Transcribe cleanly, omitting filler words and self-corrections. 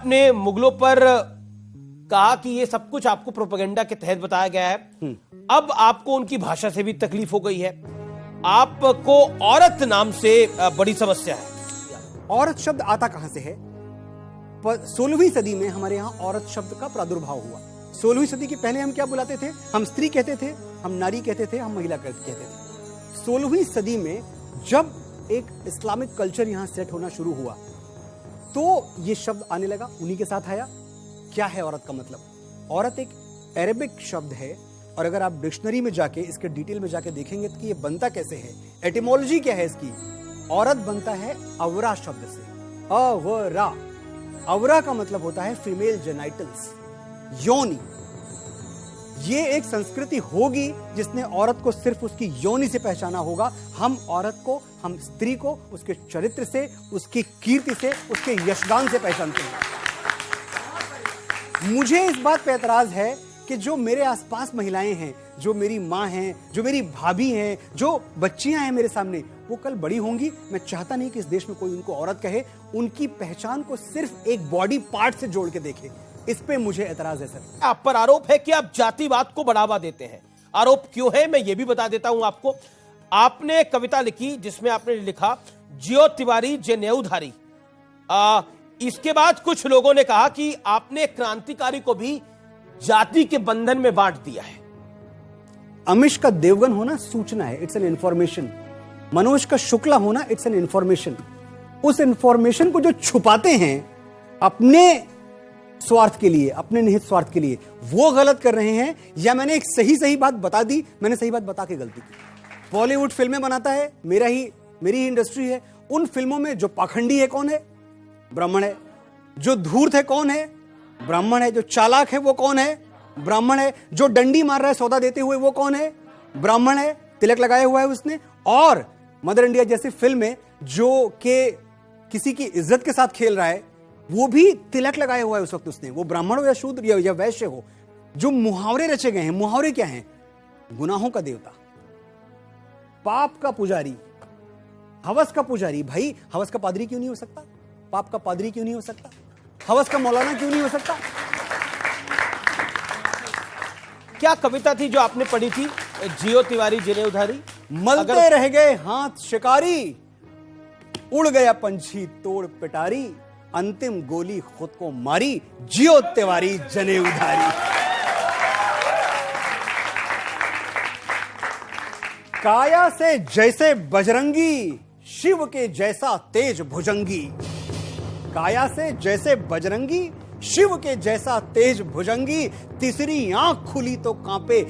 आपने मुगलों पर कहा कि ये सब कुछ आपको प्रोपेगेंडा के तहत बताया गया है, अब आपको उनकी भाषा से भी तकलीफ हो गई है, आपको औरत नाम से बड़ी समस्या है। औरत शब्द आता कहां से है? 16वीं सदी में हमारे यहां औरत शब्द का प्रादुर्भाव हुआ। 16वीं सदी के पहले हम क्या बुलाते थे? हम स्त्री कहते थे, हम नारी कहते थे, हम महिला कहते थे। 16वीं सदी में जब एक इस्लामिक कल्चर यहां सेट होना शुरू हुआ तो यह शब्द आने लगा, उन्हीं के साथ आया। क्या है औरत का मतलब? औरत एक अरेबिक शब्द है और अगर आप डिक्शनरी में जाके इसके डिटेल में जाके देखेंगे तो ये बनता कैसे है, एटिमोलॉजी क्या है इसकी। औरत बनता है अवरा शब्द से, अवरा। अवरा का मतलब होता है फीमेल जेनाइटल्स, योनि। ये एक संस्कृति होगी जिसने औरत को सिर्फ उसकी योनि से पहचाना होगा। हम औरत को, हम स्त्री को उसके चरित्र से, उसकी कीर्ति से, उसके यशगान से पहचानते हैं। मुझे इस बात पे एतराज है कि जो मेरे आसपास महिलाएं हैं, जो मेरी माँ हैं, जो मेरी भाभी हैं, जो बच्चियां हैं मेरे सामने, वो कल बड़ी होंगी। मैं चाहता नहीं कि इस देश में कोई उनको औरत कहे, उनकी पहचान को सिर्फ एक बॉडी पार्ट से जोड़ के देखे। इस पे मुझे एतराज है सर। आप पर आरोप है कि आप जातिवाद को बढ़ावा देते हैं। आरोप क्यों है मैं ये भी बता देता हूं आपको। आपने कविता लिखी जिसमें आपने लिखा जियो तिवारी जनेऊधारी। इसके बाद कुछ लोगों ने कहा कि आपने क्रांतिकारी को भी जाति के बंधन में बांट दिया है। अमिश का देवगन होना सूचना है, इट्स एन इंफॉर्मेशन। मनोज का शुक्ला होना इट्स एन इंफॉर्मेशन। उस इंफॉर्मेशन को जो छुपाते हैं अपने स्वार्थ के लिए, अपने निहित स्वार्थ के लिए, वो गलत कर रहे हैं। या मैंने एक सही बात बता दी, मैंने सही बात बता के गलती की। बॉलीवुड फिल्में बनाता है, मेरी ही इंडस्ट्री है। उन फिल्मों में जो पाखंडी है कौन है? ब्राह्मण है। जो धूर्त है कौन है? ब्राह्मण है। जो चालाक है वो कौन है? ब्राह्मण है। जो डंडी मार रहा है सौदा देते हुए वो कौन है? ब्राह्मण है। तिलक लगाया हुआ है उसने। और मदर इंडिया जैसी फिल्म में जो के किसी की इज्जत के साथ खेल रहा है वो भी तिलक लगाया हुआ है उस वक्त उसने, वो ब्राह्मण हो या शूद्र या वैश्य हो। जो मुहावरे रचे गए हैं, मुहावरे क्या हैं? गुनाहों का देवता, पाप का पुजारी, हवस का पुजारी। भाई हवस का पादरी क्यों नहीं हो सकता? पाप का पादरी क्यों नहीं हो सकता? हवस का मौलाना क्यों नहीं हो सकता? क्या कविता थी जो आपने पढ़ी थी, जियो तिवारी जनेऊधारी? मलते रह गए हाथ शिकारी, उड़ गया पंछी तोड़ पिटारी, अंतिम गोली खुद को मारी, जियो तिवारी जनेऊधारी। काया से जैसे बजरंगी, शिव के जैसा तेज भुजंगी। काया से जैसे बजरंगी, शिव के जैसा तेज भुजंगी, तीसरी आंख खुली तो कांपे